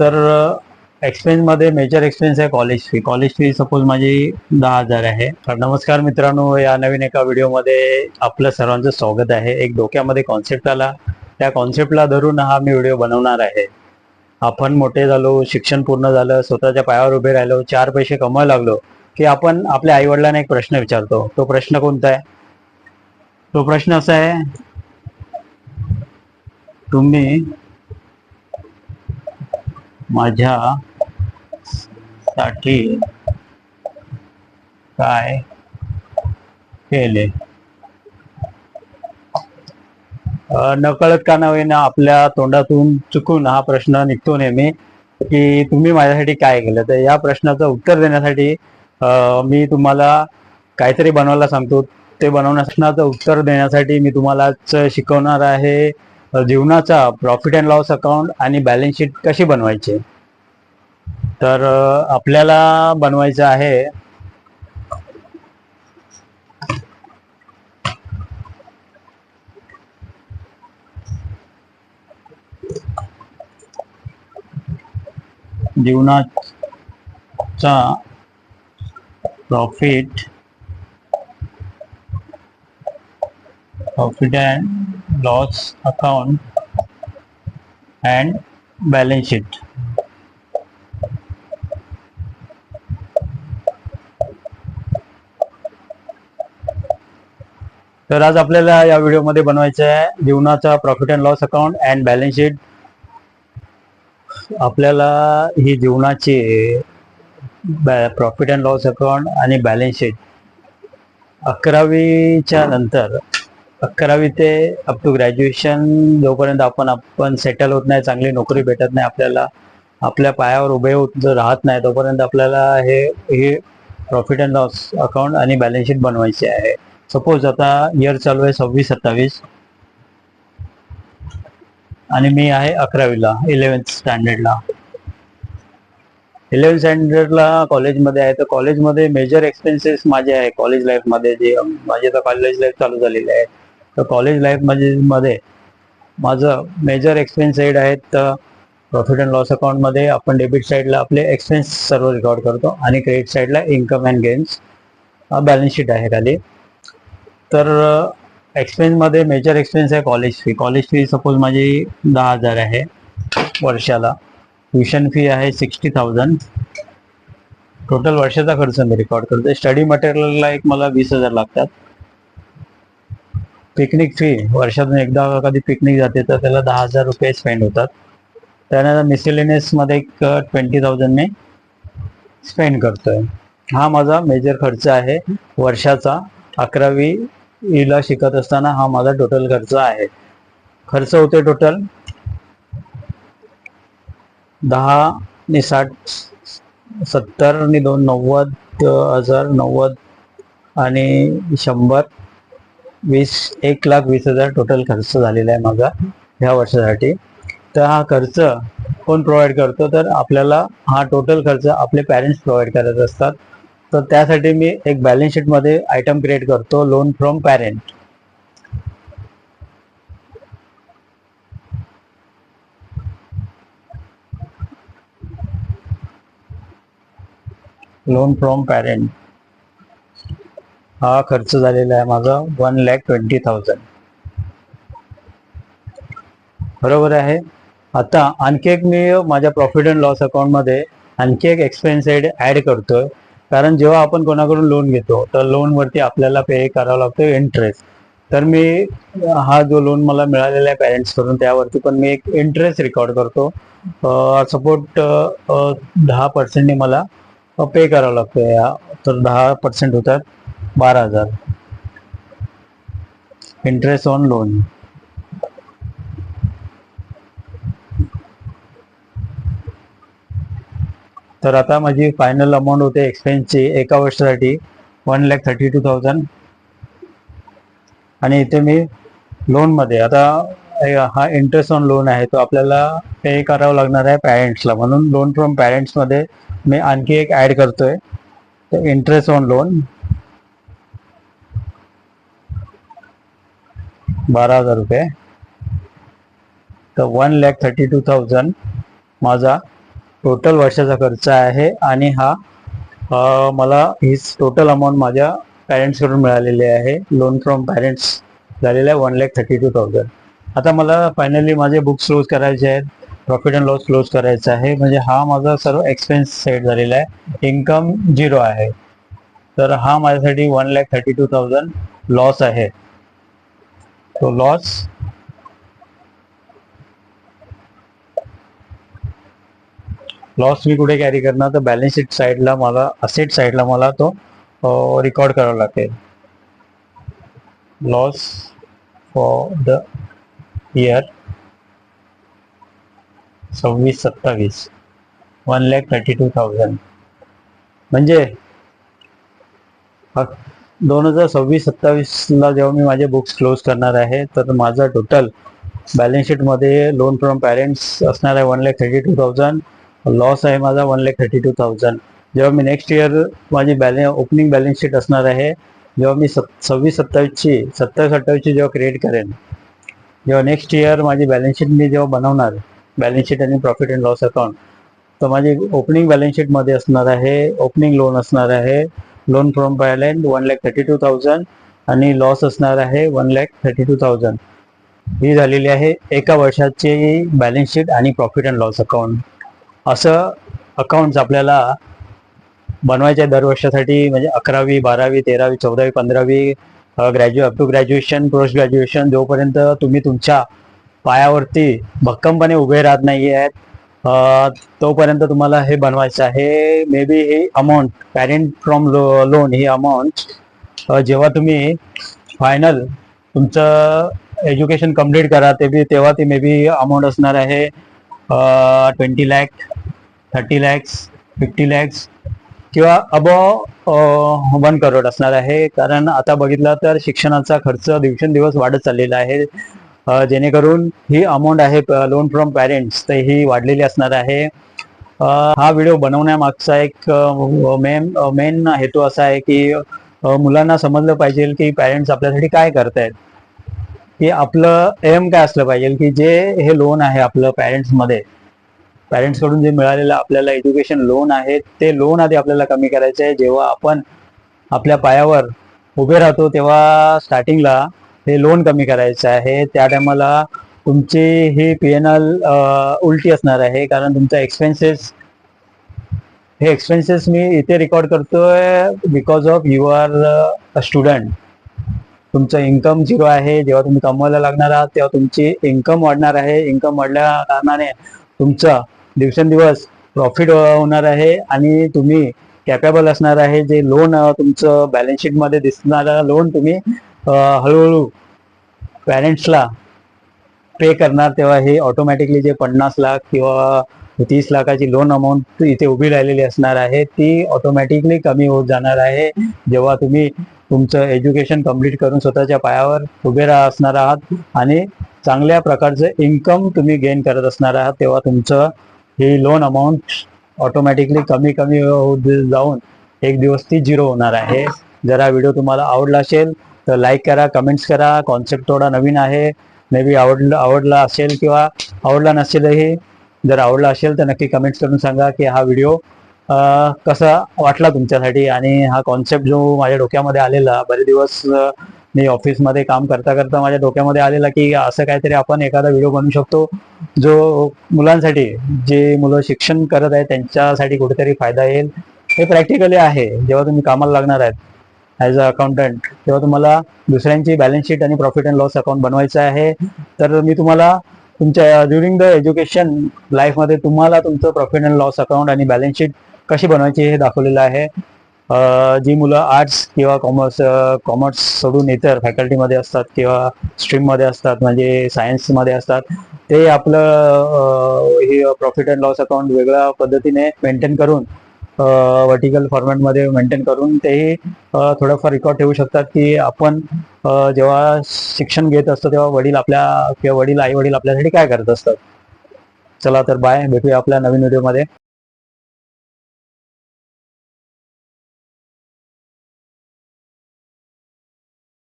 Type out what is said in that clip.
तर एक्सपेन्स मध्ये major expense आहे कॉलेज फी सपोज माझी 10,000 आहे. तर नमस्कार मित्रांनो, या नवीन एका व्हिडिओमध्ये आपलं सर्वांचं स्वागत आहे. एक डोक्यामध्ये कॉन्सेप्ट आला, त्या कॉन्सेप्टला धरून हा मी व्हिडिओ बनवणार आहे. आपण मोठे झालो, शिक्षण पूर्ण झालं, स्वतःच्या पायावर उभे राहिलो, 4 पैसे कमवायला लागलो की आपण आपल्या आई वडिलांना एक प्रश्न विचारतो. तो प्रश्न कोणता आहे? तो प्रश्न असा आहे, तुम्ही माझ्यासाठी काय केले? नकळत का नव्हे ना आपल्या तोंडातून चुकून हा प्रश्न निघतो नेहमी की तुम्ही माझ्यासाठी काय केलं. तर या प्रश्नाचं उत्तर देण्यासाठी मी तुम्हाला काहीतरी बनवायला सांगतो. ते बनवण्याचं उत्तर देण्यासाठी मी तुम्हालाच शिकवणार आहे जीवनाचा प्रॉफिट अँड लॉस अकाउंट आणि बॅलन्स शीट कशी बनवायची. तर आपल्याला बनवायचं आहे जीवनाचा profit and loss account and balance sheet. तर आज आपल्याला या व्हिडिओमध्ये बनवायचं आहे जीवनाचा profit and loss account and balance sheet. आपल्याला ही जीवनाची प्रॉफिट अँड लॉस अकाउंट आणि बॅलन्स शीट 11वीच्या नंतर 11वी ते अप टू ग्रॅज्युएशन जोपर्यंत आपण सेटल होत नाही, चांगली नोकरी भेटत नाही, आपल्याला आपल्या पायावर उभे होत राहत नाही, तोपर्यंत आपल्याला हे प्रॉफिट अँड लॉस अकाउंट आणि बॅलन्स शीट बनवायची आहे. सपोज आता इयर चालू आहे 26-27 आणि मी आहे 11वीला 11th स्टँडर्डला. 11th स्टँडर्डला कॉलेजमध्ये आहे. तर कॉलेजमध्ये मेजर एक्सपेन्सेस माझे आहे कॉलेज लाईफमध्ये, जे माझी आता कॉलेज लाईफ चालू झालेली आहे. तर कॉलेज लाईफ मध्ये माझं मेजर एक्सपेन्स साईड आहेत. प्रॉफिट अँड लॉस अकाउंटमध्ये आपण डेबिट साईडला आपले एक्सपेन्स सर्व रेकॉर्ड करतो आणि क्रेडिट साईडला income and gains balance sheet आहे खाली. तर एक्सपेन्समध्ये मेजर एक्सपेन्स आहे कॉलेज फी सपोज माझी 10,000 आहे वर्षाला. ट्युशन फी आहे 60,000. टोटल वर्षाचा खर्च मी रेकॉर्ड करतो. स्टडी मटेरियलला एक मला 20,000 लागतात. पिकनिक फी वर्षातून एकदा कधी पिकनिक जाते तर त्याला 10,000 रुपये स्पेंड होतात. त्यानंतर मिसलेनियसमध्ये एक 20,000 मी स्पेंड करतोय. हा माझा मेजर खर्च आहे वर्षाचा. 11वीला शिकत असताना हा माझा टोटल खर्च आहे. खर्च होते टोटल 10 आणि 60 70 आणि 2 90,000 90 आणि 100 20 1,20,000 टोटल खर्च झालेला आहे माझा ह्या वर्षासाठी. तर हा खर्च कोण प्रोव्हाइड करतो? तर आपल्याला हा टोटल खर्च आपले पॅरेंट्स प्रोव्हाइड करत असतात. तर त्यासाठी मी एक बॅलन्स शीटमध्ये आयटम क्रिएट करतो, loan from parent. Loan from parent हा खर्च झालेला आहे माझा 1,20,000. बरोबर आहे. आता आणखी एक मी माझ्या प्रॉफिट अँड लॉस अकाउंटमध्ये आणखी एक एक्सपेन्स साईड ऍड करतोय. कारण जेव्हा आपण कोणाकडून लोन घेतो तर लोनवरती आपल्याला पे करावं लागतं इंटरेस्ट. तर मी हा जो लोन मला मिळालेला आहे पॅरेंट्स कडून त्यावरती पण मी एक इंटरेस्ट रेकॉर्ड करतो. सपोर्ट 10% मला पे करावं लागतं. तर 10% होतात 12,000 इंटरेस्ट ऑन लोन. तर आता माझी फायनल अमाऊंट होते एक्सपेन्सची एका वर्षासाठी 1,32,000. आणि इथे मी लोनमध्ये आता हा इंटरेस्ट ऑन लोन आहे तो आपल्याला पे करावा लागणार आहे पॅरेंट्सला, म्हणून लोन फ्रॉम पॅरेंट्समध्ये मी आणखी एक ॲड करतोय. तर इंटरेस्ट ऑन लोन 12,000 रुपये. तर 1,32,000 माझा टोटल वर्षाचा खर्च आहे आणि हा मला ही टोटल अमाऊंट माझ्या पॅरेंट्सकडून मिळालेली आहे. लोन फ्रॉम पॅरेंट्स झालेलं आहे 1,32,000. आता मला फायनली माझे बुक्स क्लोज करायचे आहेत, प्रॉफिट अँड लॉस क्लोज करायचा आहे. म्हणजे हा माझा सर्व एक्सपेन्स सेट झालेला आहे, इन्कम 0 आहे. तर हा माझ्यासाठी 1,32,000 लॉस आहे. तो लॉस मी कुठे कॅरी करणार, तर बॅलन्स शीट साईडला मला, असेट साईडला मला तो रेकॉर्ड करावा लागेल. Loss for the year 26-27 1,32,000. म्हणजे 2026-27ला जेव्हा मी माझे बुक्स क्लोज करणार आहे, तर माझा टोटल बॅलन्स शीटमध्ये लोन फ्रॉम पॅरेंट्स असणार आहे 1,32,000. लॉस आहे माझा 1,32,000. जेव्हा मी नेक्स्ट इयर माझी ओपनिंग बॅलन्स शीट असणार आहे, जेव्हा मी 27-28ची जेव्हा क्रिएट करेन, जेव्हा नेक्स्ट इयर माझी बॅलन्स शीट मी जेव्हा बनवणार, बॅलन्स शीट आणि प्रॉफिट अँड लॉस अकाउंट, तर माझी ओपनिंग बॅलन्स शीटमध्ये असणार आहे, ओपनिंग लोन असणार आहे, लोन फ्रॉम पॅरेंट 1,32,000 आणि लॉस असणार आहे 1,32,000. ही झालेली आहे एका वर्षाची बॅलन्स शीट आणि प्रॉफिट अँड लॉस अकाउंट. असं अकाउंट्स आपल्याला बनवायचे दर वर्षासाठी. म्हणजे 11वी, 12वी, 13वी, 14वी, 15वी, up to graduation, post graduation, जोपर्यंत तुम्ही तुमच्या पायावरती भक्कमपणे उभे राहत नाही आहेत, तोपर्यंत तुम्हाला हे बनवायचं आहे. May be he amount parent from loan, he amount जेव्हा तुम्ही फायनल तुमचं एज्युकेशन कम्प्लीट करा, तेव्हा ती मे बी अमाऊंट असणार आहे 20 लाख, 30 लॅक्स, 50 लॅक्स किंवा अबव 1 करोड असणार आहे. कारण आता बघितलं तर शिक्षणाचा खर्च दिवसेंदिवस वाढत चाललेला आहे. जेणेकरून ही अमाऊंट आहे लोन फ्रॉम पॅरेंट्स, तर ही वाढलेली असणार आहे. हा व्हिडिओ बनवण्यामागचा एक मेन हेतू असा आहे की मुलांना समजलं पाहिजे की पॅरेंट्स आपल्यासाठी काय करतायत, की आपलं एम काय असलं पाहिजे, की जे हे लोन आहे आपलं पॅरेंट्सकडून जे मिळालेलं आपल्याला एज्युकेशन लोन आहे, ते लोन आधी आपल्याला कमी करायचं आहे. जेव्हा आपण आपल्या पायावर उभे राहतो तेव्हा स्टार्टिंगला हे लोन कमी करायचं आहे. त्या टायमाला तुमची ही PNL उलटी असणार आहे. कारण तुमचा एक्सपेन्सेस मी इथे रेकॉर्ड करतोय because of you are a student. तुमचं इन्कम 0 आहे. जेव्हा तुम्ही कमवायला लागणार आहात तेव्हा तुमची इन्कम वाढणार आहे. इन्कम वाढल्या कारणाने तुमचं दिवसेंदिवस प्रॉफिट होणार आहे आणि तुम्ही कॅपेबल असणार आहे. जे लोन तुमचं बॅलन्स शीटमध्ये दिसणारा लोन तुम्ही हळूहळू पॅरेंट्सला पे करणार, तेव्हा हे ऑटोमॅटिकली जे 50 लाख किंवा 30 लाखाची लोन अमाऊंट इथे उभी राहिलेली असणार आहे, ती ऑटोमॅटिकली कमी होत जाणार आहे. जेव्हा तुम्ही तुमचं एज्युकेशन कम्प्लीट करून स्वतःच्या पायावर उभे असणार आहात आणि चांगल्या प्रकारचं इन्कम तुम्ही गेन करत असणार आहात, तेव्हा तुमचं ही लोन अमाऊंट ऑटोमॅटिकली कमी कमी जाऊन एक दिवस ती 0 होणार आहे. जर हा व्हिडिओ तुम्हाला आवडला असेल तर लाईक करा, कमेंट्स करा. कॉन्सेप्ट थोडा नवीन आहे, मे बी आवडला असेल किंवा आवडला नसेलही. जर आवडला असेल तर नक्की कमेंट्स करून सांगा की हा व्हिडिओ कसा वाटला तुमच्यासाठी. आणि हा कॉन्सेप्ट जो माझ्या डोक्यामध्ये आलेला, बरेच दिवस मी ऑफिसमध्ये काम करता करता माझ्या डोक्यामध्ये आलेला की असं काहीतरी आपण एखादा व्हिडिओ बनवू शकतो जो मुलांसाठी, जे मुलं शिक्षण करत आहेत त्यांच्यासाठी कुठेतरी फायदा येईल. हे प्रॅक्टिकली आहे. जेव्हा तुम्ही कामाला लागणार आहेत ॲज अ अकाउंटंट, तेव्हा तुम्हाला दुसऱ्यांची बॅलन्स शीट आणि प्रॉफिट अँड लॉस अकाउंट बनवायचं आहे. तर मी तुम्हाला तुमच्या ड्युरिंग द एज्युकेशन लाईफमध्ये तुम्हाला तुमचं प्रॉफिट अँड लॉस अकाउंट आणि बॅलन्स शीट कशी बनवायची हे दाखवलेलं आहे. जी मुलं आर्ट्स किंवा कॉमर्स सोडून इतर फॅकल्टीमध्ये असतात किंवा स्ट्रीममध्ये असतात, म्हणजे सायन्समध्ये असतात, ते आपलं हे प्रॉफिट अँड लॉस अकाउंट वेगळ्या पद्धतीने मेंटेन करून, वर्टिकल फॉर्मॅटमध्ये मेंटेन करून तेही थोडंफार रेकॉर्ड ठेवू शकतात की आपण जेव्हा शिक्षण घेत असतो तेव्हा आई वडील आपल्यासाठी काय करत असतात. चला तर बाय, भेटूया आपल्या नवीन व्हिडिओमध्ये.